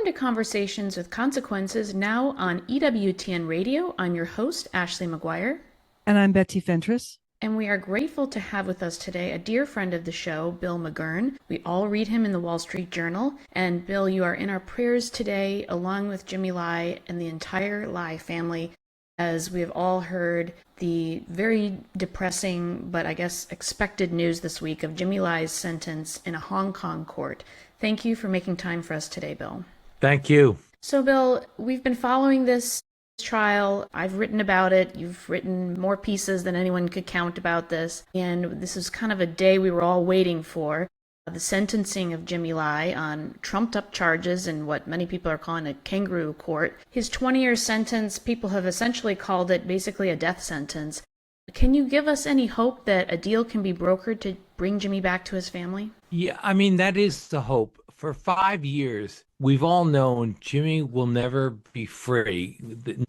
to Conversations with Consequences, now on EWTN Radio. I'm your host, Ashley McGuire. And I'm Betsy Fentress. And we are grateful to have with us today a dear friend of the show, Bill McGurn. We all read him in the Wall Street Journal. And Bill, you are in our prayers today, along with Jimmy Lai and the entire Lai family, as we have all heard the very depressing, but I guess expected news this week of Jimmy Lai's sentence in a Hong Kong court. Thank you for making time for us today, Bill. Thank you. So, Bill, we've been following this trial. I've written about it. You've written more pieces than anyone could count about this. And this is kind of a day we were all waiting for. The sentencing of Jimmy Lai on trumped-up charges in what many people are calling a kangaroo court. His 20-year sentence, people have essentially called it basically a death sentence. Can you give us any hope that a deal can be brokered to bring Jimmy back to his family? Yeah, I mean, that is the hope. For 5 years, we've all known Jimmy will never be free.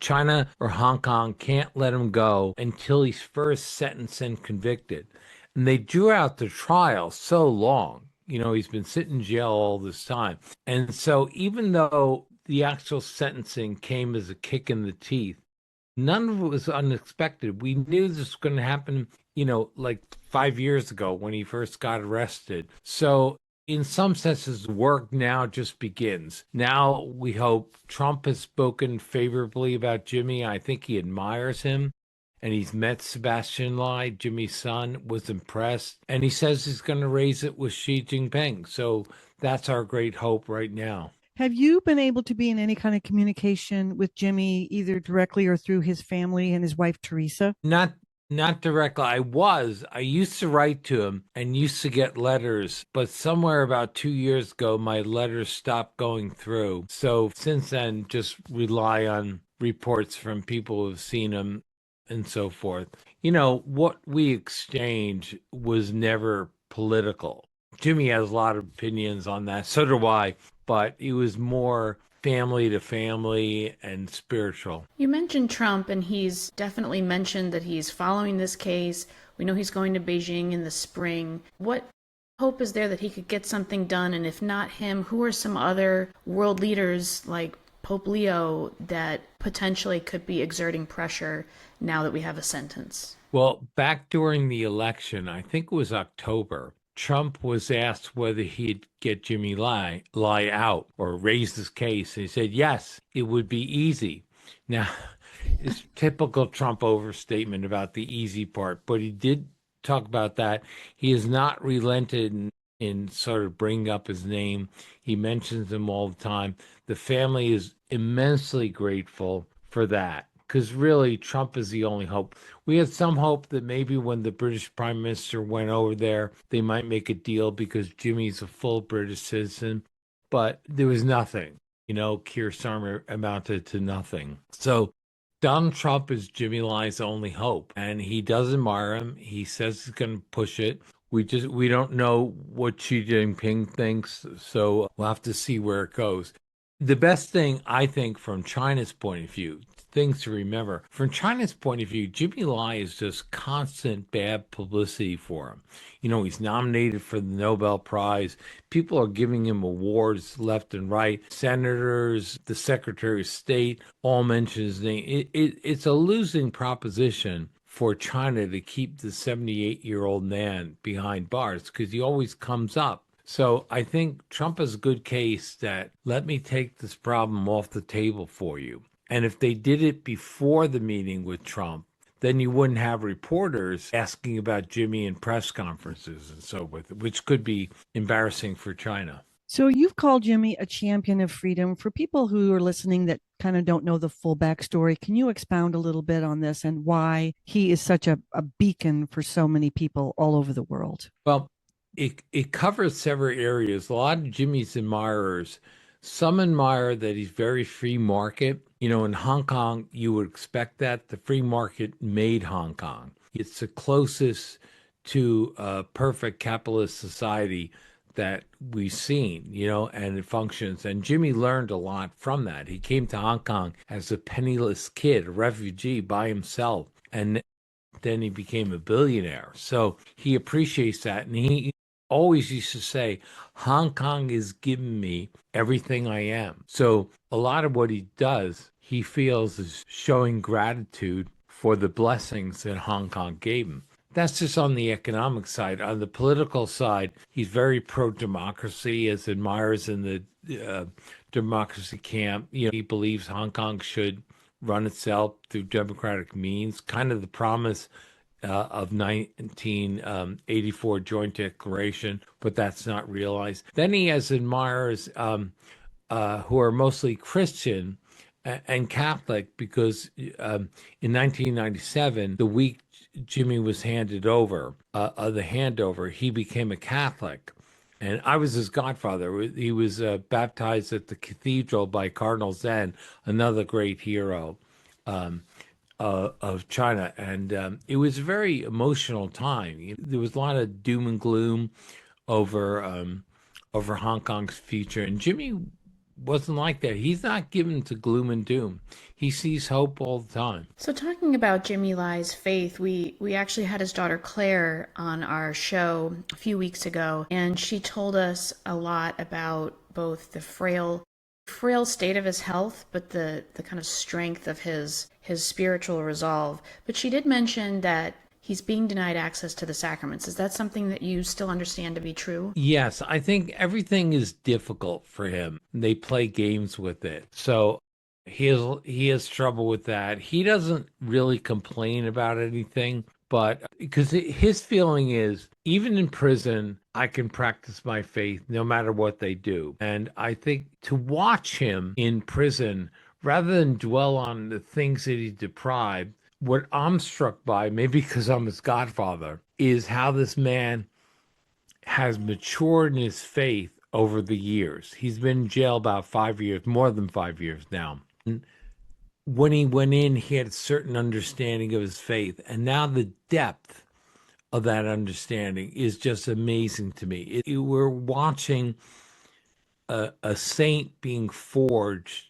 China or Hong Kong can't let him go until he's first sentenced and convicted. And they drew out the trial so long. You know, he's been sitting in jail all this time. And so even though the actual sentencing came as a kick in the teeth, none of it was unexpected. We knew this was going to happen, like 5 years ago when he first got arrested. So in some senses, work now just begins. Now we hope Trump has spoken favorably about Jimmy. I think he admires him. And he's met Sebastian Lai, Jimmy's son, was impressed. And he says he's going to raise it with Xi Jinping. So that's our great hope right now. Have you been able to be in any kind of communication with Jimmy, either directly or through his family and his wife, Teresa? Not directly. I used to write to him and used to get letters, but somewhere about 2 years ago, my letters stopped going through. So since then, just rely on reports from people who've seen him and so forth. What we exchanged was never political. Jimmy has a lot of opinions on that. So do I. But it was more family to family and spiritual. You mentioned Trump, and he's definitely mentioned that he's following this case. We know he's going to Beijing in the spring. What hope is there that he could get something done? And if not him, who are some other world leaders like Pope Leo that potentially could be exerting pressure now that we have a sentence? Well, back during the election, I think it was October, Trump was asked whether he'd get Jimmy Lai out or raise his case. And he said, yes, it would be easy. Now, it's typical Trump overstatement about the easy part, but he did talk about that. He has not relented in sort of bringing up his name. He mentions him all the time. The family is immensely grateful for that, because really Trump is the only hope. We had some hope that maybe when the British Prime Minister went over there, they might make a deal because Jimmy's a full British citizen, but there was nothing. Keir Starmer amounted to nothing. So Donald Trump is Jimmy Lai's only hope, and he does admire him. He says he's going to push it. We don't know what Xi Jinping thinks, so we'll have to see where it goes. The best thing, I think, from China's point of view, things to remember, from China's point of view, Jimmy Lai is just constant bad publicity for him. He's nominated for the Nobel Prize. People are giving him awards left and right. Senators, the Secretary of State, all mention his name. It's a losing proposition for China to keep the 78-year-old man behind bars because he always comes up. So I think Trump has a good case that let me take this problem off the table for you. And if they did it before the meeting with Trump, then you wouldn't have reporters asking about Jimmy in press conferences and so forth, which could be embarrassing for China. So you've called Jimmy a champion of freedom. For people who are listening that kind of don't know the full backstory, can you expound a little bit on this and why he is such a beacon for so many people all over the world? Well, it covers several areas. A lot of Jimmy's admirers, some admire that he's very free market. In Hong Kong, you would expect that. The free market made Hong Kong. It's the closest to a perfect capitalist society that we've seen, and it functions. And Jimmy learned a lot from that. He came to Hong Kong as a penniless kid, a refugee by himself. And then he became a billionaire. So he appreciates that. And he always used to say, Hong Kong is giving me everything I am. So a lot of what he does, he feels is showing gratitude for the blessings that Hong Kong gave him. That's just on the economic side. On the political side, he's very pro-democracy, as admirers in the democracy camp. He believes Hong Kong should run itself through democratic means, kind of the promise of 1984 Joint Declaration, but that's not realized. Then he has admirers who are mostly Christian and Catholic, because in 1997, the week Jimmy was handed over, the handover, he became a Catholic. And I was his godfather. He was baptized at the cathedral by Cardinal Zen, another great hero of China. And it was a very emotional time. There was a lot of doom and gloom over over Hong Kong's future. And Jimmy wasn't like that. He's not given to gloom and doom. He sees hope all the time. So talking about Jimmy Lai's faith, we actually had his daughter Claire on our show a few weeks ago, and she told us a lot about both the frail state of his health, but the kind of strength of his spiritual resolve. But she did mention that he's being denied access to the sacraments. Is that something that you still understand to be true? Yes, I think everything is difficult for him. They play games with it. So he has trouble with that. He doesn't really complain about anything, but because his feeling is, even in prison, I can practice my faith no matter what they do. And I think to watch him in prison, rather than dwell on the things that he deprived, what I'm struck by, maybe because I'm his godfather, is how this man has matured in his faith over the years. He's been in jail about 5 years, more than 5 years now. And when he went in, he had a certain understanding of his faith. And now the depth of that understanding is just amazing to me. We're watching a saint being forged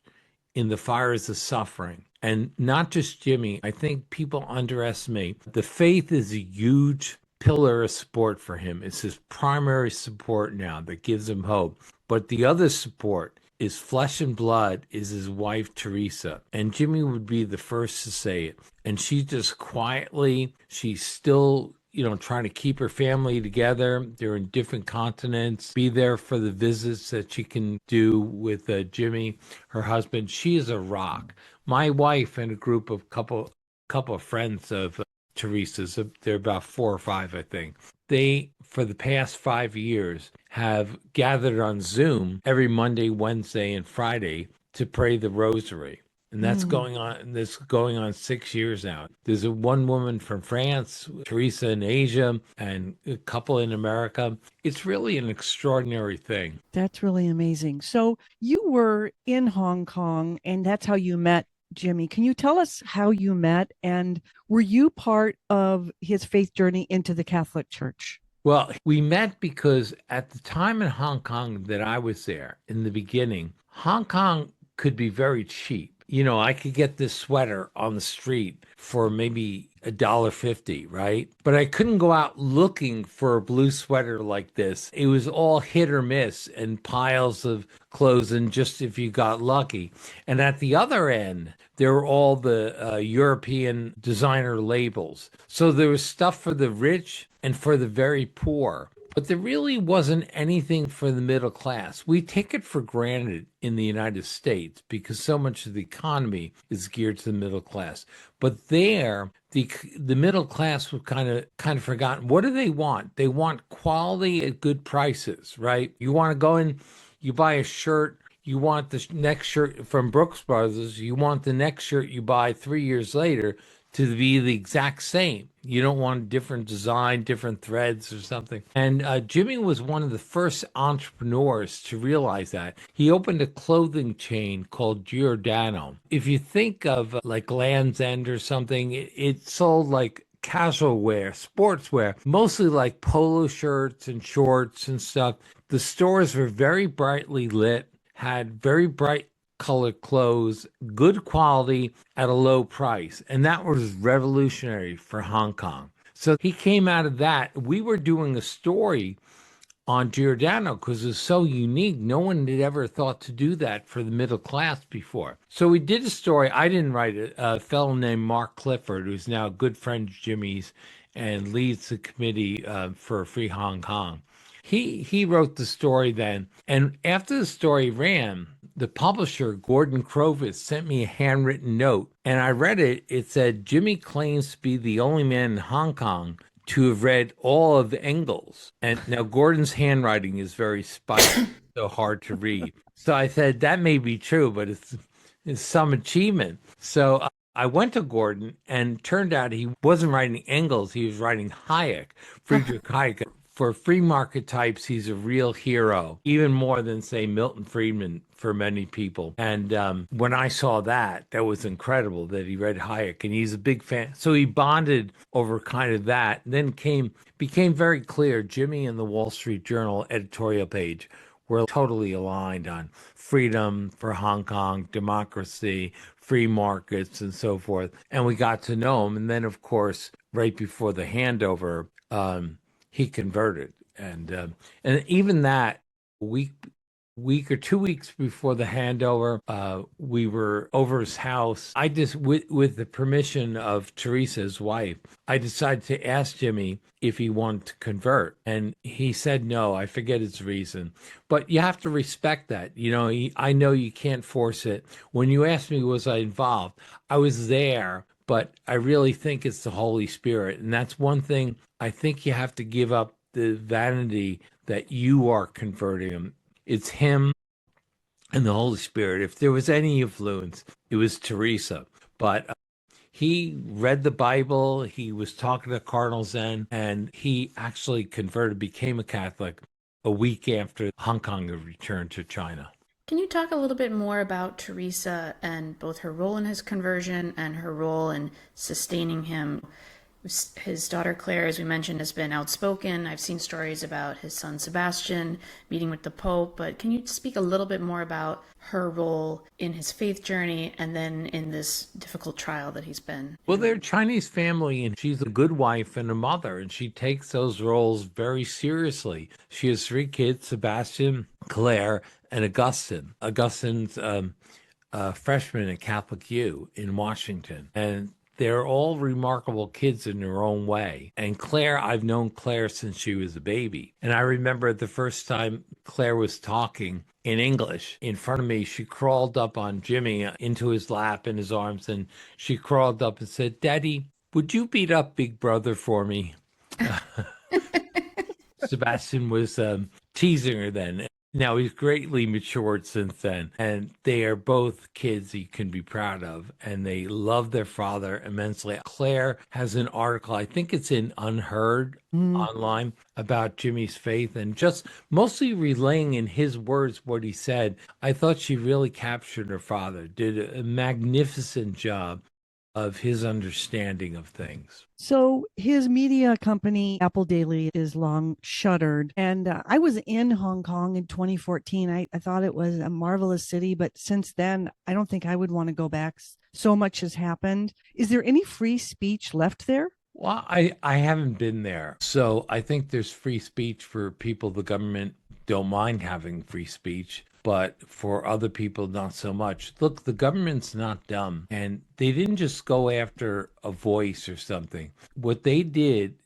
in the fires of suffering. And not just Jimmy. I think people underestimate the faith is a huge pillar of support for him. It's his primary support now that gives him hope. But the other support is flesh and blood, is his wife, Teresa. And Jimmy would be the first to say it. And she just quietly, she's still trying to keep her family together. They're in different continents. Be there for the visits that she can do with Jimmy, her husband. She is a rock. My wife and a group of couple of friends of Teresa's, they're about 4 or 5, I think. They, for the past 5 years, have gathered on Zoom every Monday, Wednesday, and Friday to pray the rosary. And that's going on 6 years now. There's one woman from France, Teresa in Asia, and a couple in America. It's really an extraordinary thing. That's really amazing. So you were in Hong Kong, and that's how you met Jimmy. Can you tell us how you met, and were you part of his faith journey into the Catholic Church? Well, we met because at the time in Hong Kong that I was there, in the beginning, Hong Kong could be very cheap. I could get this sweater on the street for maybe $1.50, right? But I couldn't go out looking for a blue sweater like this. It was all hit or miss and piles of clothes, and just if you got lucky. And at the other end, there were all the European designer labels. So there was stuff for the rich and for the very poor. But there really wasn't anything for the middle class. We take it for granted in the United States because so much of the economy is geared to the middle class. But there, the middle class was kind of forgotten. What do they want? They want quality at good prices, right? You want to go in, you buy a shirt, you want the next shirt from Brooks Brothers, you want the next shirt you buy 3 years later to be the exact same. You don't want different design, different threads or something. And Jimmy was one of the first entrepreneurs to realize that. He opened a clothing chain called Giordano. If you think of like Land's End or something, it sold like casual wear, sportswear, mostly like polo shirts and shorts and stuff. The stores were very brightly lit, had very bright colored clothes, good quality at a low price. And that was revolutionary for Hong Kong. So he came out of that. We were doing a story on Giordano because it's so unique. No one had ever thought to do that for the middle class before. So we did a story. I didn't write it. A fellow named Mark Clifford, who's now a good friend of Jimmy's and leads the committee for Free Hong Kong. He wrote the story then. And after the story ran, the publisher, Gordon Krovis, sent me a handwritten note. And I read it. It said, Jimmy claims to be the only man in Hong Kong to have read all of Engels. And now Gordon's handwriting is very spiky, so hard to read. So I said, that may be true, but it's some achievement. So I went to Gordon, and turned out he wasn't writing Engels. He was writing Hayek, Friedrich Hayek. For free market types, he's a real hero, even more than, say, Milton Friedman for many people. And when I saw that was incredible that he read Hayek, and he's a big fan. So he bonded over kind of that. And then became very clear, Jimmy and the Wall Street Journal editorial page were totally aligned on freedom for Hong Kong, democracy, free markets, and so forth. And we got to know him. And then, of course, right before the handover, he converted, and even that week or 2 weeks before the handover, we were over his house. I just, with the permission of Teresa, his wife, I decided to ask Jimmy if he wanted to convert, and he said no. I forget his reason, but you have to respect that. I know you can't force it. When you asked me, was I involved? I was there. But I really think it's the Holy Spirit. And that's one thing. I think you have to give up the vanity that you are converting him. It's him and the Holy Spirit. If there was any influence, it was Teresa. But he read the Bible. He was talking to Cardinal Zen, and he actually converted, became a Catholic a week after Hong Kong had returned to China. Can you talk a little bit more about Teresa and both her role in his conversion and her role in sustaining him? His daughter Claire, as we mentioned, has been outspoken. I've seen stories about his son Sebastian meeting with the Pope, but can you speak a little bit more about her role in his faith journey and then in this difficult trial that he's been? Well, they're a Chinese family, and she's a good wife and a mother, and she takes those roles very seriously. She has 3 kids, Sebastian, Claire, and Augustine. Augustine's a freshman at Catholic U in Washington. And they're all remarkable kids in their own way. And Claire, I've known Claire since she was a baby. And I remember the first time Claire was talking in English in front of me, she crawled up on Jimmy into his lap, in his arms, and she crawled up and said, Daddy, would you beat up Big Brother for me? Sebastian was teasing her then. Now, he's greatly matured since then, and they are both kids you can be proud of, and they love their father immensely. Claire has an article, I think it's in Unheard online, about Jimmy's faith, and just mostly relaying in his words what he said. I thought she really captured her father, did a magnificent job of his understanding of things. So his media company, Apple Daily, is long shuttered. And I was in Hong Kong in 2014. I thought it was a marvelous city, but since then, I don't think I would want to go back. So much has happened. Is there any free speech left there? Well, I haven't been there. So I think there's free speech for people. The government don't mind having free speech, but for other people, not so much. Look, the government's not dumb, and they didn't just go after a voice or something. What they did,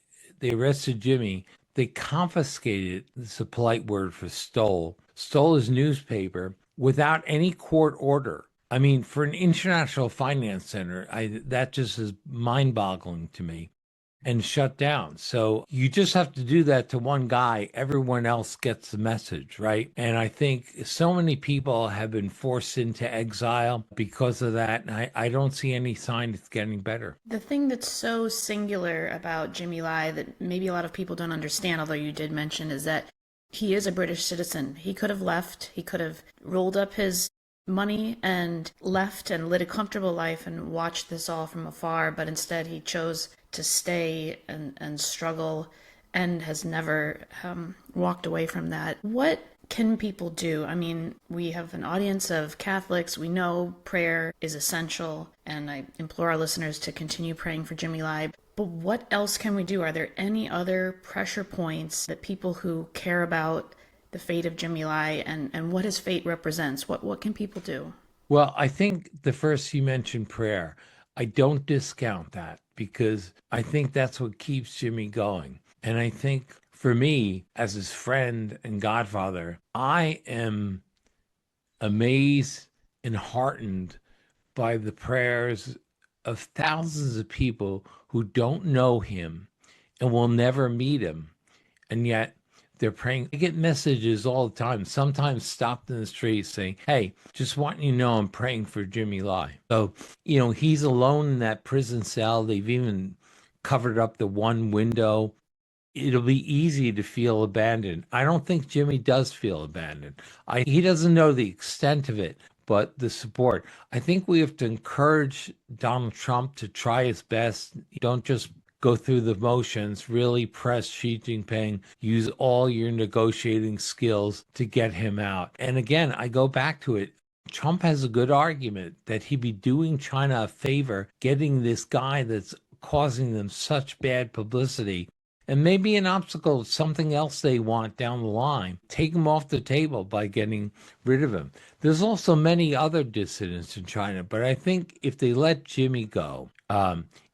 they arrested Jimmy. They confiscated, this is a polite word for stole his newspaper without any court order. I mean, for an international finance center, that just is mind-boggling to me. And shut down. So you just have to do that to one guy. Everyone else gets the message, right? And I think so many people have been forced into exile because of that. And I don't see any sign it's getting better. The thing that's so singular about Jimmy Lai that maybe a lot of people don't understand, although you did mention, is that he is a British citizen. He could have left. He could have rolled up his money and left and lived a comfortable life and watched this all from afar, but instead he chose to stay and struggle and has never walked away from that. What can people do? I mean, we have an audience of Catholics. We know prayer is essential, and I implore our listeners to continue praying for Jimmy Lai. But what else can we do? Are there any other pressure points that people who care about the fate of Jimmy Lai and what his fate represents, what can people do? Well, I think the first you mentioned prayer. I don't discount that because I think that's what keeps Jimmy going. And I think for me, as his friend and godfather, I am amazed and heartened by the prayers of thousands of people who don't know him and will never meet him. And yet they're praying. I get messages all the time, sometimes stopped in the street saying, "Hey, just wanting you to know I'm praying for Jimmy Lai." So, he's alone in that prison cell. They've even covered up the one window. It'll be easy to feel abandoned. I don't think Jimmy does feel abandoned. He doesn't know the extent of it, but the support. I think we have to encourage Donald Trump to try his best. Don't just go through the motions, really press Xi Jinping, use all your negotiating skills to get him out. And again, I go back to it. Trump has a good argument that he'd be doing China a favor, getting this guy that's causing them such bad publicity and maybe an obstacle, something else they want down the line. Take him off the table by getting rid of him. There's also many other dissidents in China, but I think if they let Jimmy go,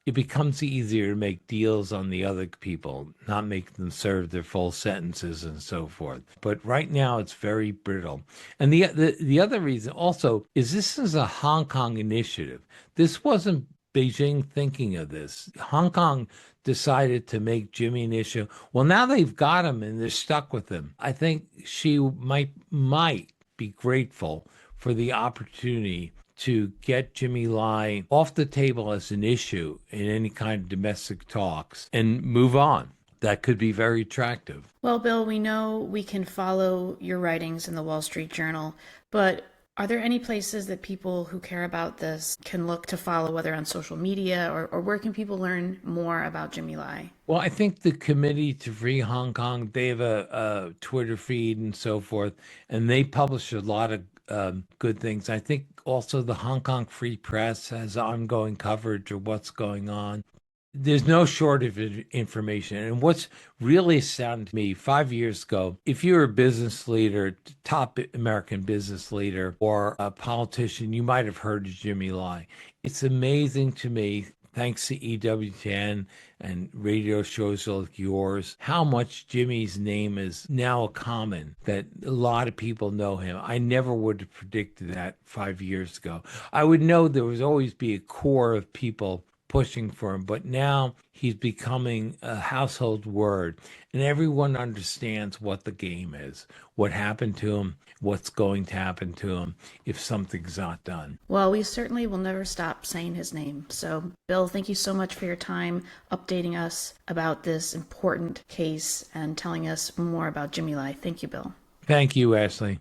it becomes easier to make deals on the other people, not make them serve their full sentences and so forth. But right now, it's very brittle. And the other reason also is this is a Hong Kong initiative. This wasn't Beijing thinking of this. Hong Kong decided to make Jimmy an issue. Well, now they've got him and they're stuck with him. I think she might be grateful for the opportunity to get Jimmy Lai off the table as an issue in any kind of domestic talks and move on. That could be very attractive. Well, Bill, we know we can follow your writings in the Wall Street Journal, but are there any places that people who care about this can look to follow, whether on social media or where can people learn more about Jimmy Lai? Well, I think the Committee to Free Hong Kong, they have a Twitter feed and so forth, and they publish a lot of good things. I think also the Hong Kong Free Press has ongoing coverage of what's going on. There's no shortage of information. And what's really astounding to me, 5 years ago, if you're a business leader, top American business leader, or a politician, you might have heard of Jimmy Lai. It's amazing to me, thanks to EWTN and radio shows like yours, how much Jimmy's name is now common, that a lot of people know him. I never would have predicted that 5 years ago. I would know there would always be a core of people pushing for him, but now he's becoming a household word, and everyone understands what the game is, what happened to him, what's going to happen to him if something's not done. Well, we certainly will never stop saying his name. So, Bill, thank you so much for your time updating us about this important case and telling us more about Jimmy Lai. Thank you, Bill. Thank you, Ashley.